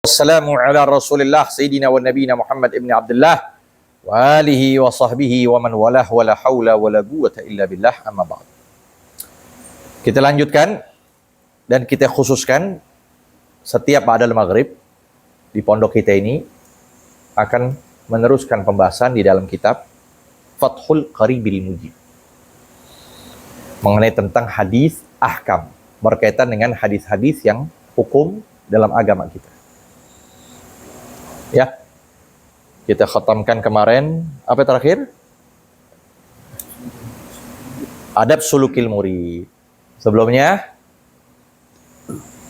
wassalamu ala Rasulillah Sayyidina wa Nabiyina Muhammad ibn Abdullah wa alihi wa sahbihi wa man walah wa la hawla wa la quwwata illa billah, amma ba'd. Kita lanjutkan dan kita khususkan setiap ba'dal maghrib di pondok kita ini akan meneruskan pembahasan di dalam kitab Fathul Qaribil Mujib mengenai tentang hadis ahkam berkaitan dengan hadis-hadis yang hukum dalam agama kita. Ya, kita khatamkan kemarin apa terakhir? Adab sulukil murid. Sebelumnya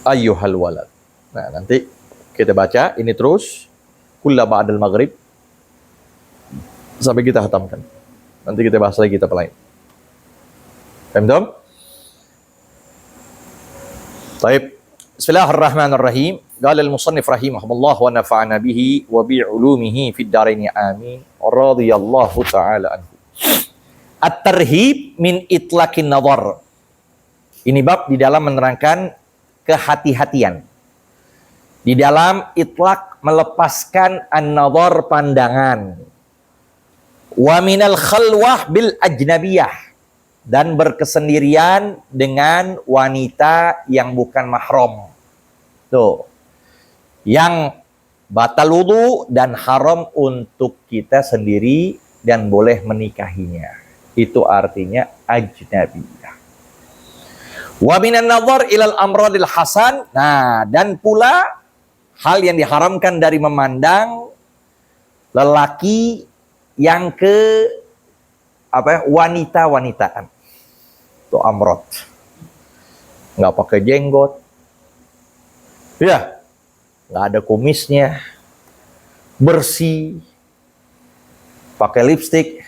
ayyuhal walad. Nah, nanti kita baca ini terus kulla ba'dal maghrib sampai kita khatamkan. Nanti kita bahas lagi kitab lain. Paham? Baik. Bismillahirrahmanirrahim. Qala al-musannif rahimahullah wa nafa'ana bihi wa bi 'ulumihi fid dharain amin. Radhiyallahu ta'ala anhu. At-tarhib min itlaqin nadhar. Ini bab di dalam menerangkan kehati-hatian. Di dalam itlaq melepaskan an-nadhar pandangan. Wa minal khalwah bil ajnabiyah. Dan berkesendirian dengan wanita yang bukan mahram. Tuh. Yang batal wudu dan haram untuk kita sendiri dan boleh menikahinya. Itu artinya ajnabiyah. Wa minan nadhar ilal amradil hasan. Nah, dan pula hal yang diharamkan dari memandang lelaki yang wanita-wanitaan. Itu amrod. Nggak pakai jenggot. Ya. Nggak ada kumisnya. Bersih. Pakai lipstik.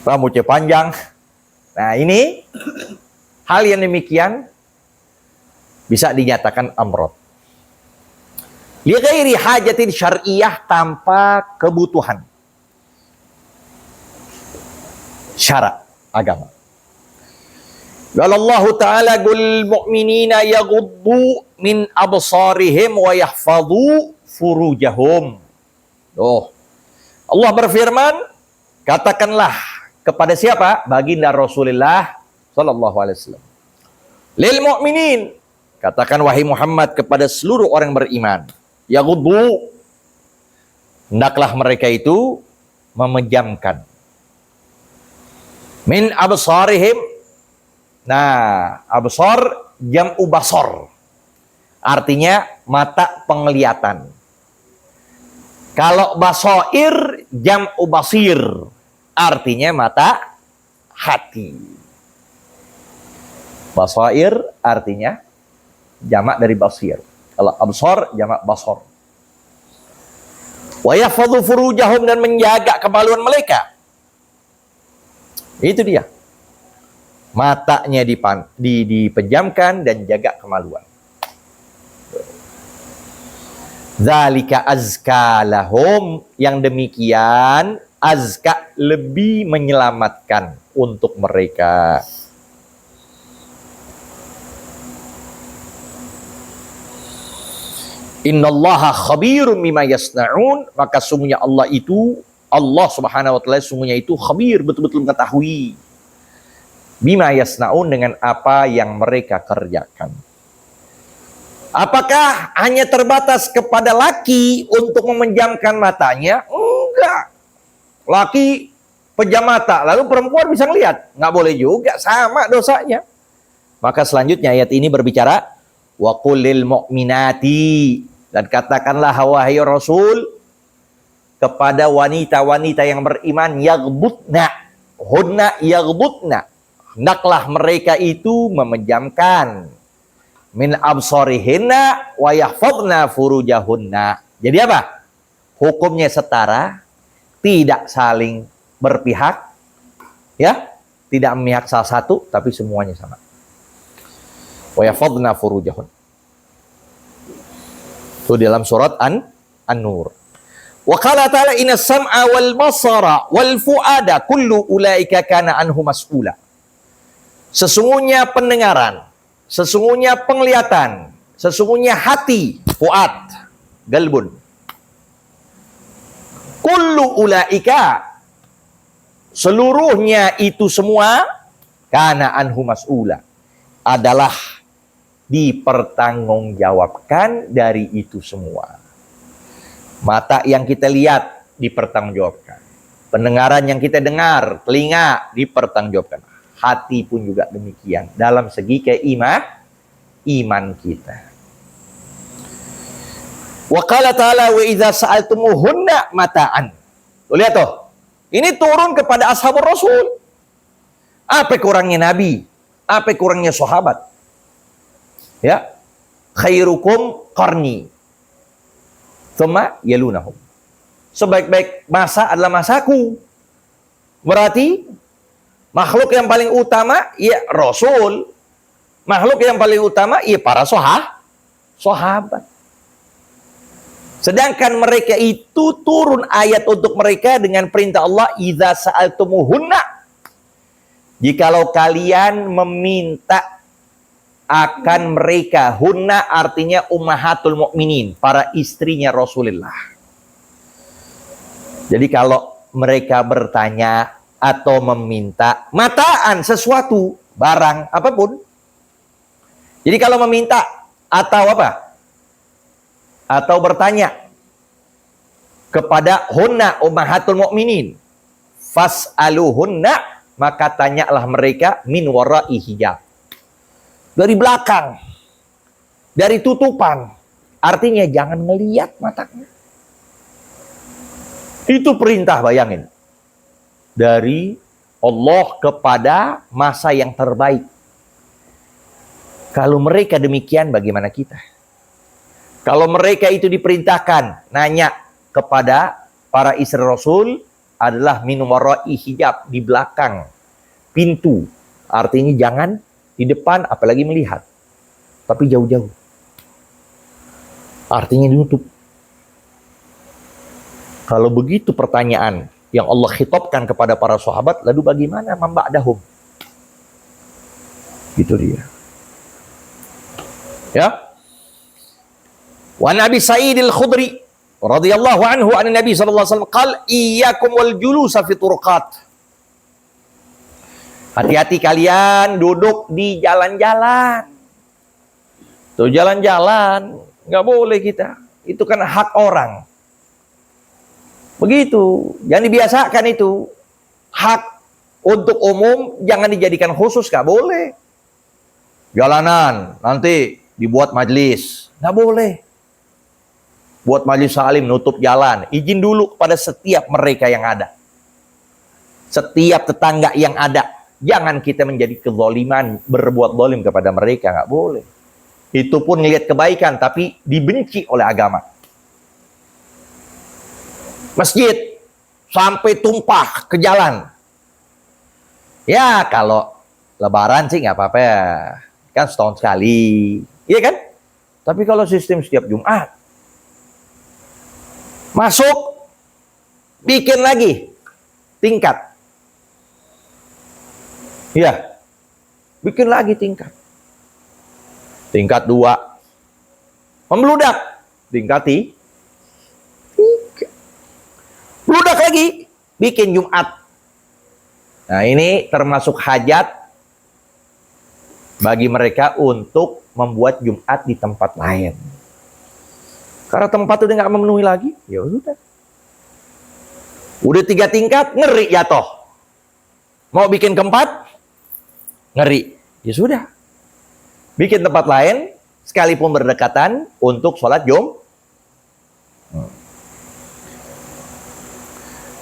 Rambutnya panjang. Nah, ini hal yang demikian bisa dinyatakan amrod. Li ghairi hajatin syar'iyah, tanpa kebutuhan syarak agama. Allah Ta'ala qul mu'minina yaghuddu min absarihim wa yahfadhu furujahum. Allah berfirman, katakanlah kepada siapa? Baginda Rasulullah sallallahu alaihi wasallam. Lil mu'minin, katakan wahai Muhammad kepada seluruh orang beriman, yaghuddu, hendaklah mereka itu memejamkan min absarihim. Nah, absar jam'u basar. Artinya mata penglihatan. Kalau basair jam'u basir. Artinya mata hati. Basair artinya jamak dari basir. Kalau absar jamak basar. Wa yahfadhu furujahum, dan menjaga kemaluan mereka. Itu dia. Matanya dipejamkan dan jaga kemaluan. Zalika azka lahum, yang demikian azka, lebih menyelamatkan untuk mereka. Innallaha khabirum bima yasnaun, maka sungguhnya Allah Subhanahu wa taala sungguhnya itu khabir, betul-betul mengetahui bima yasnaun, dengan apa yang mereka kerjakan. Apakah hanya terbatas kepada laki untuk memejamkan matanya? Enggak. Laki pejam mata, lalu perempuan bisa ngelihat? Nggak boleh juga, sama dosanya. Maka selanjutnya ayat ini berbicara wa qul lil mu'minati, dan katakanlah wahai Rasul kepada wanita-wanita yang beriman, yaghbutna, hunna yaghbutna, hendaklah mereka itu memejamkan min absarihinna wa yahfadna furujahunna. Jadi apa? Hukumnya setara, tidak saling berpihak, ya, tidak memihak salah satu, tapi semuanya sama. Wa yahfadna furujahun. Itu dalam surat An-Nur. Wa qala ta'ala inna sam'a wal basara wal fu'ada kullu ulaika kana anhu mas'ula. Sesungguhnya pendengaran, sesungguhnya penglihatan, sesungguhnya hati, fuad, galbun. Kullu ulaika, seluruhnya itu semua, kana anhu mas'ula, adalah dipertanggungjawabkan dari itu semua. Mata yang kita lihat dipertanggungjawabkan. Pendengaran yang kita dengar, telinga dipertanggungjawabkan. Hati pun juga demikian. Dalam segi iman kita. Wa qala ta'ala wa idza sa'altumuhunna mata'an. Tuh, lihat tuh. Ini turun kepada ashabul Rasul. Apa kurangnya Nabi? Apa kurangnya sahabat? Ya. Khairukum qarni. Tsumma yalunahum. Sebaik-baik masa adalah masaku. Berarti makhluk yang paling utama ya Rasul. Makhluk yang paling utama ya para sahabat. Sedangkan mereka itu turun ayat untuk mereka dengan perintah Allah, idza sa'altumuhunna. Jikalau kalian meminta akan mereka, hunna artinya ummahatul mukminin, para istrinya Rasulullah. Jadi kalau mereka bertanya atau meminta mataan, sesuatu, barang, apapun. Jadi kalau meminta atau apa? Atau bertanya kepada hunna ummahatul mukminin, fas'aluhunna, maka tanyalah mereka min wara'i hijab. Dari belakang. Dari tutupan. Artinya jangan ngelihat matanya. Itu perintah, bayangin. Dari Allah kepada masa yang terbaik. Kalau mereka demikian, bagaimana kita? Kalau mereka itu diperintahkan nanya kepada para istri Rasul, adalah min wara'i hijab, di belakang pintu. Artinya jangan di depan, apalagi melihat. Tapi jauh-jauh. Artinya ditutup. Kalau begitu pertanyaan yang Allah khitabkan kepada para sahabat, lalu bagaimana man ba'dahum? Gitu dia. Ya. Wa Nabi Sa'id al-Khudri radhiyallahu anhu an Nabi sallallahu alaihi wasallam qala iyyakum wal julusa fi turqat. Hati-hati kalian duduk di jalan-jalan. Tuh jalan-jalan nggak boleh kita. Itu kan hak orang. Begitu, jangan dibiasakan itu. Hak untuk umum jangan dijadikan khusus, nggak boleh. Jalanan nanti dibuat majelis, nggak boleh. Buat majelis salim, nutup jalan, izin dulu kepada setiap mereka yang ada, setiap tetangga yang ada. Jangan kita menjadi kezaliman, berbuat zalim kepada mereka, nggak boleh. Itu pun ngelihat kebaikan, tapi dibenci oleh agama. Masjid sampai tumpah ke jalan. Ya kalau lebaran sih nggak apa-apa ya. Kan setahun sekali. Iya kan? Tapi kalau sistem setiap Jumat. Masuk. Bikin lagi. Tingkat. Ya. Bikin lagi tingkat. Tingkat 2. Membludak. Tingkat 3. Bludak lagi, bikin Jumat. Nah ini termasuk hajat bagi mereka untuk membuat Jumat di tempat lain. Karena tempat udah nggak memenuhi lagi, ya udah. Udah 3 tingkat, ngeri jatuh. Mau bikin keempat, ngeri. Ya sudah. Bikin tempat lain, sekalipun berdekatan untuk sholat Jumat.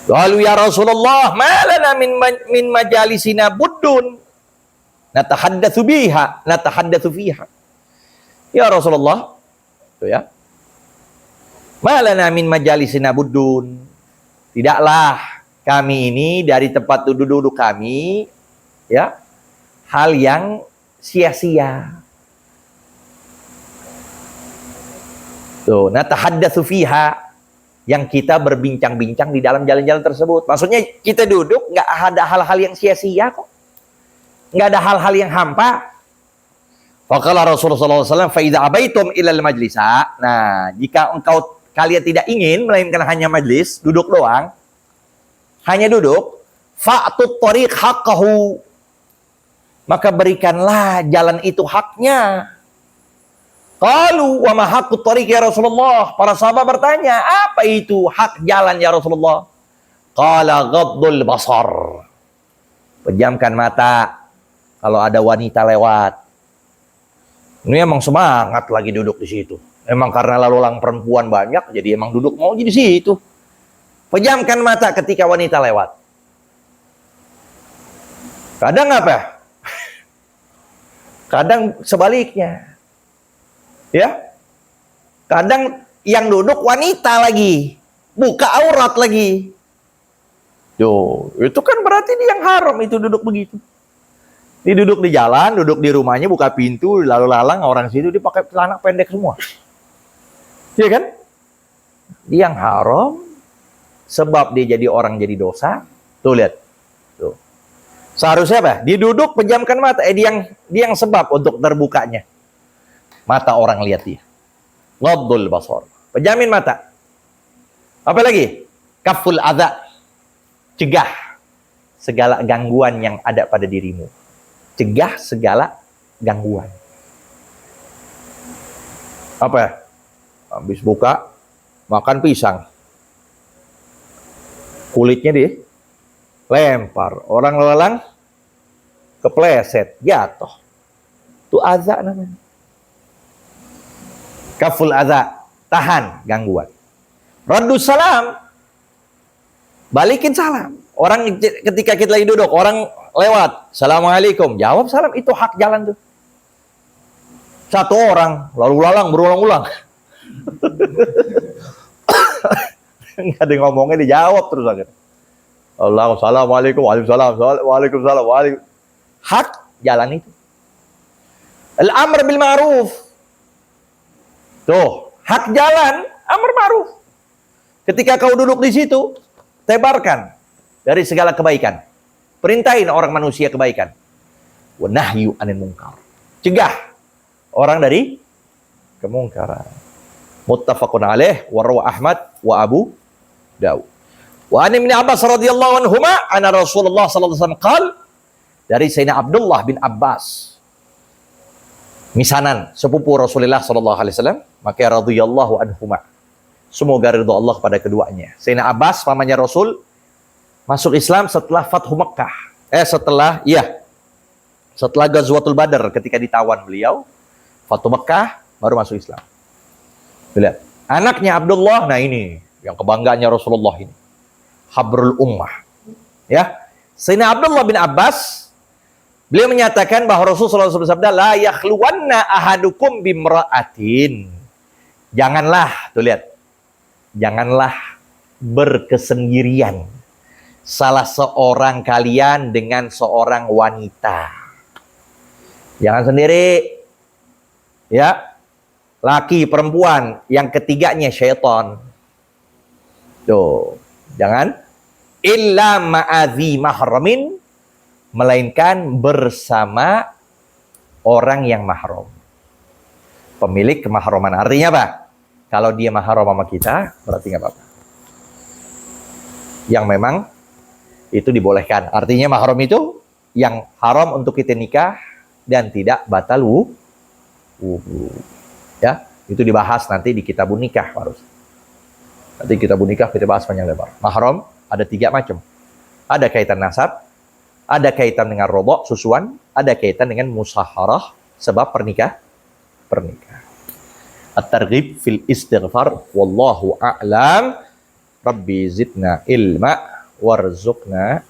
Lalu ya Rasulullah, malana min majalisina buddun natahaddatsu fiha. Ya Rasulullah, itu ya. Malana min majalisina buddun. Tidaklah kami ini dari tempat duduk kami ya, hal yang sia-sia. Tuh, natahaddatsu fiha, yang kita berbincang-bincang di dalam jalan-jalan tersebut. Maksudnya kita duduk nggak ada hal-hal yang sia-sia kok. Nggak ada hal-hal yang hampa. Faqala Rasulullah SAW, fa idza abaitum ilal majlisa. Nah, jika kalian tidak ingin melainkan hanya majlis, duduk doang, hanya duduk, fa'tut tariq haqqahu. Maka berikanlah jalan itu haknya. Qalu wa ma haqqut tariq ya Rasulullah? Para sahabat bertanya, apa itu hak jalan ya Rasulullah? Qala ghaddul basar. Pejamkan mata kalau ada wanita lewat. Ini emang semangat lagi duduk di situ. Emang karena lalu lalang perempuan banyak, jadi emang duduk mau di situ. Pejamkan mata ketika wanita lewat. Kadang apa? Kadang sebaliknya. Ya. Kadang yang duduk wanita lagi. Buka aurat lagi. Tuh, itu kan berarti dia yang haram itu duduk begitu. Dia duduk di jalan, duduk di rumahnya, buka pintu, lalu lalang orang situ dia pakai celana pendek semua. Iya kan? Dia yang haram, sebab dia jadi orang jadi dosa. Tuh lihat. Tuh. Seharusnya apa? Dia duduk, pejamkan mata. Dia yang sebab untuk terbukanya. Mata orang lihat dia. Ghaddul basar. Pejamin mata. Apa lagi? Kaful adza. Cegah segala gangguan yang ada pada dirimu. Cegah segala gangguan. Apa? Habis buka, makan pisang. Kulitnya dilempar. Orang lelang kepleset, jatuh. Itu adza namanya. Kaful adza, tahan gangguan. Raddus salam, balikin salam. Orang ketika kita lagi duduk, orang lewat, Assalamualaikum, jawab salam, itu hak jalan tuh. Satu orang, lalu lalang, berulang-ulang. Nggak ada ngomongnya, dijawab terus aja. Assalamualaikum, waalaikumsalam, waalaikumsalam, waalaikumsalam. Hak jalan itu. Al-amr bil ma'ruf. Tuh, hak jalan, amr ma'ruf. Ketika kau duduk di situ, tebarkan dari segala kebaikan. Perintahin orang manusia kebaikan. Wa nahyu anil munkar. Cegah orang dari kemungkaran. Muttafaqun alaih wa rawa Ahmad wa Abu Dawud. Wa an Ibnu Abbas radhiyallahu anhuma anna Rasulullah sallallahu alaihi wasallam qala, dari Sayyidina Abdullah bin Abbas, misanan sepupu Rasulullah sallallahu alaihi wasallam, maka radhiyallahu anhuma. Semoga ridha Allah kepada keduanya. Sayyidina Abbas pamannya Rasul masuk Islam setelah Fathu Mekkah. Setelah Ghazwatul Badar, ketika ditawan beliau, Fathu Mekkah baru masuk Islam. Lihat, anaknya Abdullah, nah ini yang kebanggaannya Rasulullah ini. Habrul Ummah. Ya. Sayyidina Abdullah bin Abbas, beliau menyatakan bahwa Rasulullah SAW, la yakhluwanna ahadukum bimra'atin. Janganlah, tuh lihat. Janganlah berkesendirian salah seorang kalian dengan seorang wanita. Jangan sendiri. Ya. Laki, perempuan, yang ketiganya syaitan. Tuh. Jangan. Illa ma'adhi mahramin. Melainkan bersama orang yang mahram. Pemilik kemahraman. Artinya apa? Kalau dia mahram sama kita, berarti nggak apa-apa. Yang memang itu dibolehkan. Artinya mahram itu yang haram untuk kita nikah dan tidak batal wudu. Ya, itu dibahas nanti di kitabun nikah harus. Nanti kitabun nikah kita bahas panjang lebar. Mahram ada 3 macam. Ada kaitan nasab, ada kaitan dengan rodok, susuan, ada kaitan dengan musaharah, sebab pernikahan. At-targhib fil istighfar, wallahu a'lam. Rabbi zidna ilma warzuqna